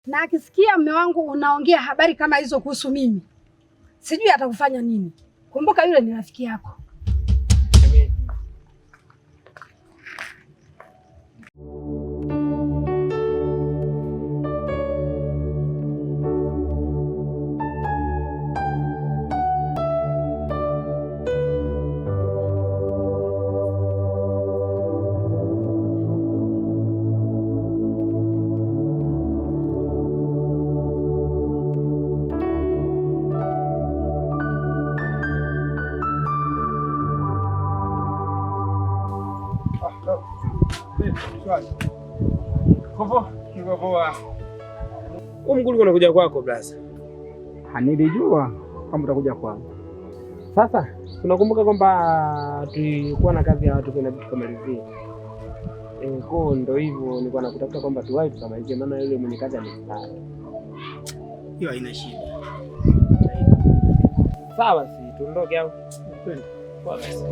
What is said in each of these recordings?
Na akisikia mume wangu unaongea habari kama hizo kuhusu mimi, sijui atakufanya nini. Kumbuka yule ni rafiki yako. Mgulu unakuja kwako blaza. Nilijua kama utakuja kwangu. Sasa tunakumbuka kwamba tulikuwa na kazi ya watu kwenda tukamalizie. Kwa ndo hivyo nilikuwa nakutafuta kwamba tuwahi tukamalizie, maana yule mwenye kazi amestaa. Hiyo haina shida. Sawa, si tuondoke au? Twende. Kwa basi.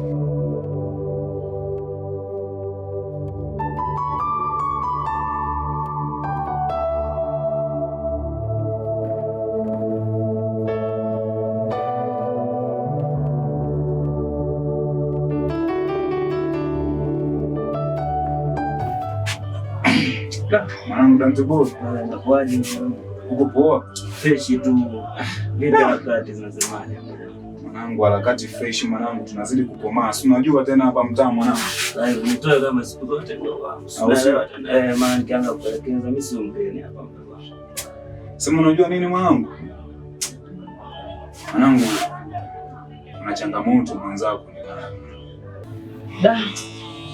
Mwanangu Danzibur, nakuaje? uko poa? Fresh tu. Vipi harakati zinasemaje? Mwanangu harakati fresh mwanangu, tunazidi kukomaa. Si unajua tena hapa mtaa mwanangu. Hayo nitoe kama siku zote ndio wangu. Maana nikianza kuelekeza mimi si mgeni hapa mtaa. Sema unajua nini mwanangu? Mwanangu una changamoto mwenzako ni nani? Da.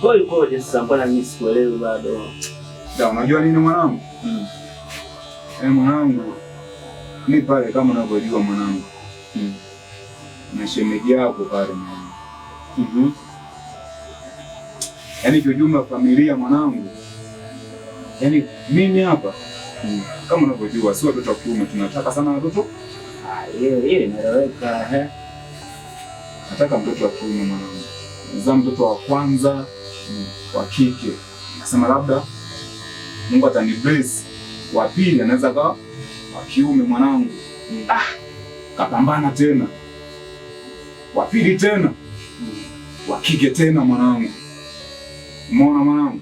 Kwa hiyo sasa mbona mimi sikuelewi bado? Da, unajua nini mwanangu? Mwanangu, ni pale kama unavyojua mwanangu. Na shemeji yako pale mwanangu. Yaani kwa jumla familia mwanangu. Yaani mimi hapa kama unavyojua si watoto wa kiume, tunataka sana watoto. Ile inaeleweka Nataka mtoto wa kiume mwanangu. Nizaa mtoto wa kwanza wa kike. Nasema labda Mungu atanibless. Wa pili anaweza kawa wa kiume mwanangu. Kapambana tena. Wa pili tena. Wa kike tena mwanangu. Umeona mwanangu?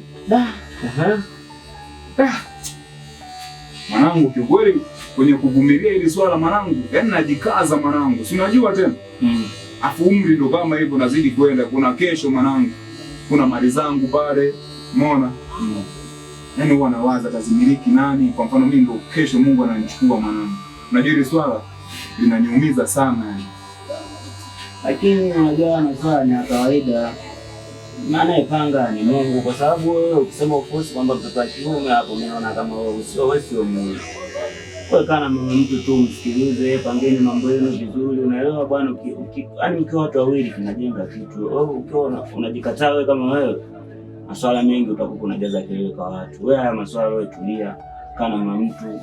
Mwanangu kiukweli kwenye kuvumilia hili swala mwanangu, yaani najikaza mwanangu. Si unajua tena? Afu umri ndo kama hivyo nazidi kwenda. Kuna kesho mwanangu. Kuna mali zangu pale. Umeona? Yaani huwa nawaza tazimiliki nani? Kwa mfano mimi ndo kesho Mungu ananichukua mwanangu. Unajua hili swala linaniumiza sana yani. Lakini unajua maswala ni ya kawaida. Maana ipanga ni Mungu, kwa sababu wewe ukisema ufusi kwamba mtoto wa kiume hapo mimi naona kama wewe sio Mungu. Kwa kana mtu tu msikilize, pangeni mambo yenu vizuri, unaelewa bwana. Yaani mkiwa watu wawili tunajenga kitu. Wewe ukiwa unajikataa wewe kama wewe, maswala mengi utakuwa unajaza kelele kwa watu. Wewe haya maswala wewe tulia, kana na mtu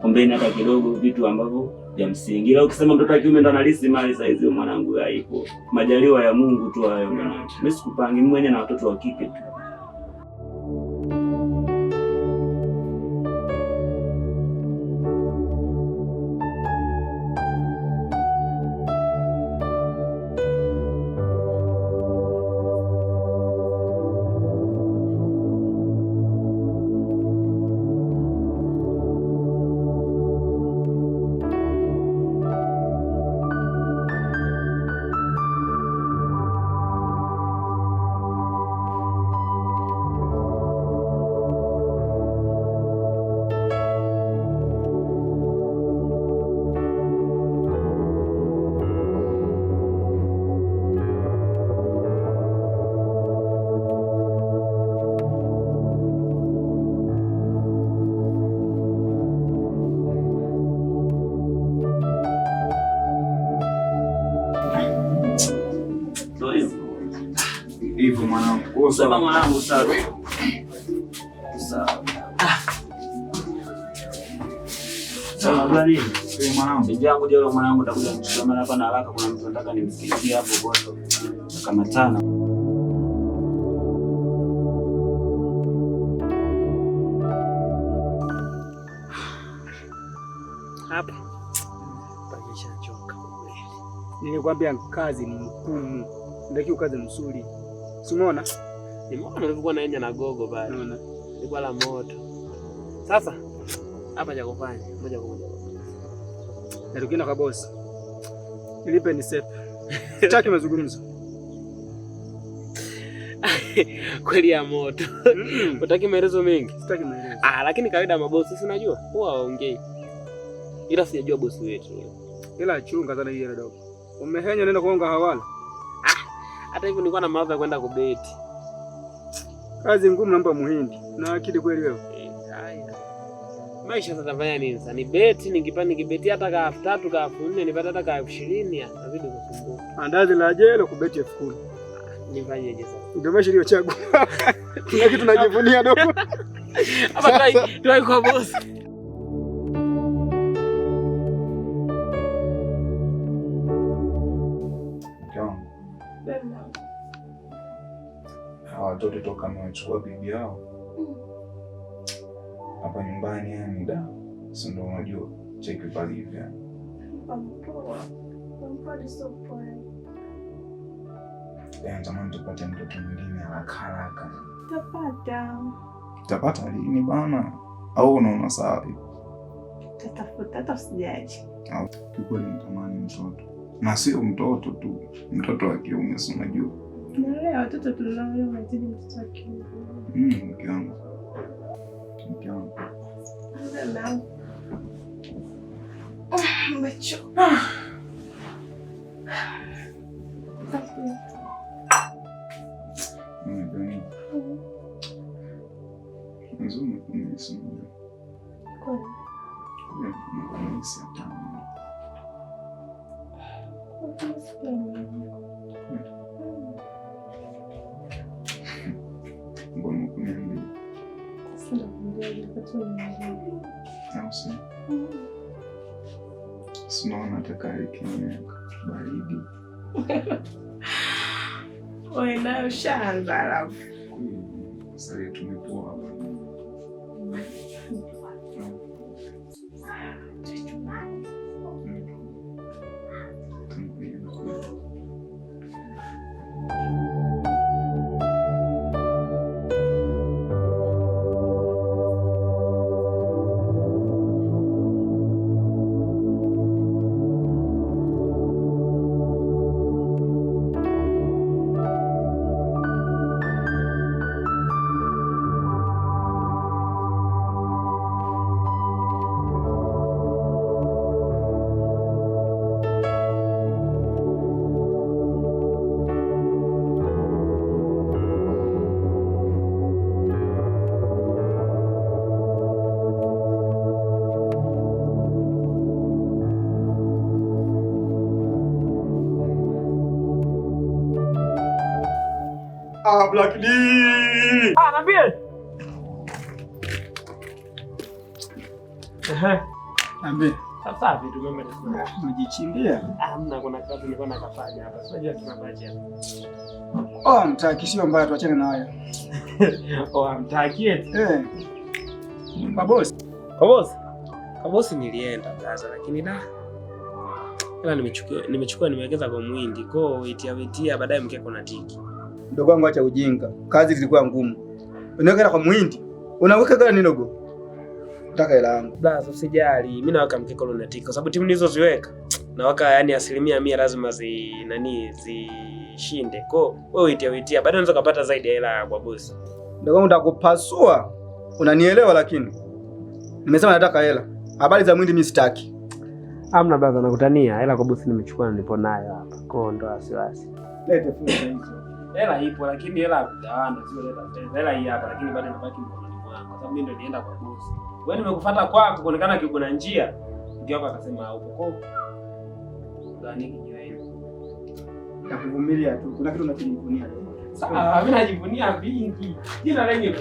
ombeni hata kidogo vitu ambavyo vya msingi. Ila ukisema mtoto wa kiume ndo analisi mali saizi mwanangu, haipo. Majaliwa ya Mungu tu hayo mwanangu. Mimi sikupangi, mimi mwenyewe na watoto wa kike tu. Hivyo mwanangu. Sema mwanangu sawa. Sawa bali. Mwanangu. Bibi yangu ndio mwanangu atakuja kuchukua hapa na haraka, kuna mtu anataka nimsikie hapo boto. Kama tana. hapa pameshachoka kweli. Nilikwambia kazi ni ngumu, ndio kazi mzuri. Si umeona? Nimeona nilikuwa naenya na gogo pale. Unaona? Ilikuwa la moto. Sasa hapa cha kufanya moja kwa moja. Na tukienda kwa boss. Nilipe ni sepe. Sitaki mazungumzo. Kweli ya moto. Utaki maelezo mengi? Sitaki maelezo. Lakini kawaida mabosi si unajua huwa waongei. Ila sijajua bosi wetu. Ila chunga sana hii dogo. Umehenya nenda kuonga hawala. Hata hivyo nilikuwa na mawazo ya kwenda kubeti. Kazi ngumu namba muhindi. Na akili kweli wewe. Haya. Maisha sasa fanya nini? Sasa ni beti nikibeti hata ka 3000 ka 4000 nipata hata ka 20,000 inabidi kusumbuka. Andazi la jelo kubeti 10,000. Nifanyeje sasa? Ndio maisha iliyochagua. Kuna kitu tunajivunia dogo. Hapa tuai kwa boss. Hawa watoto toka amewachukua bibi yao hapa nyumbani, yani da, si ndio? Unajua cheki palivyo yani. Natamani tupate mtoto mwingine haraka. Tutapata lini bana? Au unaona sawa? Tatafuta hata usijaje. Kikweli natamani mtoto, na sio mtoto tu, mtoto wa kiume, si unajua. Nalea watoto tunalea, unahitaji mtoto wa kiume. Mke wangu. Umechoka. Mbona kuniambia? Sinaona takari kimya baridi. Wewe nayo shaanza alafu. Sasa tumepoa. Black D. Niambie. Niambie. Sasa vitu gani umejichimbia? Hamna, kuna kazi nilikuwa nakafanya hapa. Sio tuna budget. Mtaki sio mbaya, tuachane na hayo. Mtaki eti. Kwa boss. Kwa boss nilienda blaza, lakini ila nimechukua nimewekeza kwa mwindi. Kwa itia baadaye mkeko na tiki. Ndogo wangu acha ujinga. Kazi zilikuwa ngumu. Unaweka kwa mwindi. Unaweka gani ndogo? Nataka hela yangu. Blaza usijali. Mimi naweka mkeko na tiki kwa sababu timu nilizoziweka naweka yani 100% lazima zishinde. Kwa wewe itia baadaye unaweza kupata zaidi ya hela kwa boss. Ndogo wangu nitakupasua. Unanielewa lakini. Nimesema nataka hela. Habari za mwindi mimi sitaki. Hamna blaza, nakutania. Hela kwa boss nimechukua na nipo nayo hapa. Kwa ndo wasiwasi. Lete funga hizo. Hela ipo lakini hela kutawana sio leta pesa. Hela hii hapa lakini bado inabaki mkononi mwangu kwa sababu mimi ndo nienda kwa boss. Wewe nimekufuata kwako kuonekana kiko njia. Ndio hapa akasema haupo. Kwa gani kinywe. Nakuvumilia tu. Kuna kitu unachojivunia. Sawa, mimi najivunia vingi. Jina lenye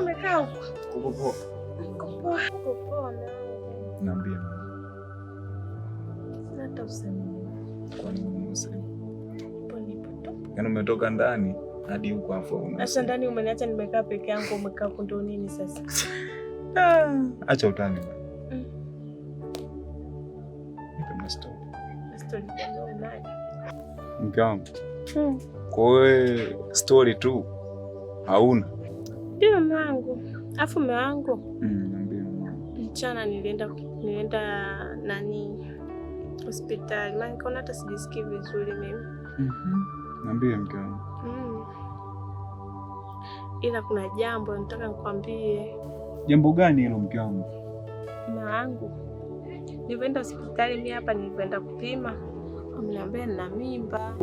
Umekaa huko. Uko poa? Uko poa na. Niambie mama. Sina hata usemi. Kwa nini usemi? Nipo tu. Yaani umetoka ndani hadi huko afu. Sasa ndani umeniacha nimekaa peke yangu, umekaa huko ndo nini sasa? Acha utani bwana. Nipe story. Story gani unayo? Mke wangu. Kwa hiyo story tu hauna? Ndio mwanangu. Afu mume wangu. Niambie mama. Mchana nilienda nani hospitali. Maana nikaona hata sijisikii vizuri mimi. Niambie mke wangu. Ila kuna jambo nataka nikwambie. Jambo gani hilo mke wangu? Mume wangu. Nilienda hospitali mimi hapa nilikwenda kupima. Wameniambia nina mimba.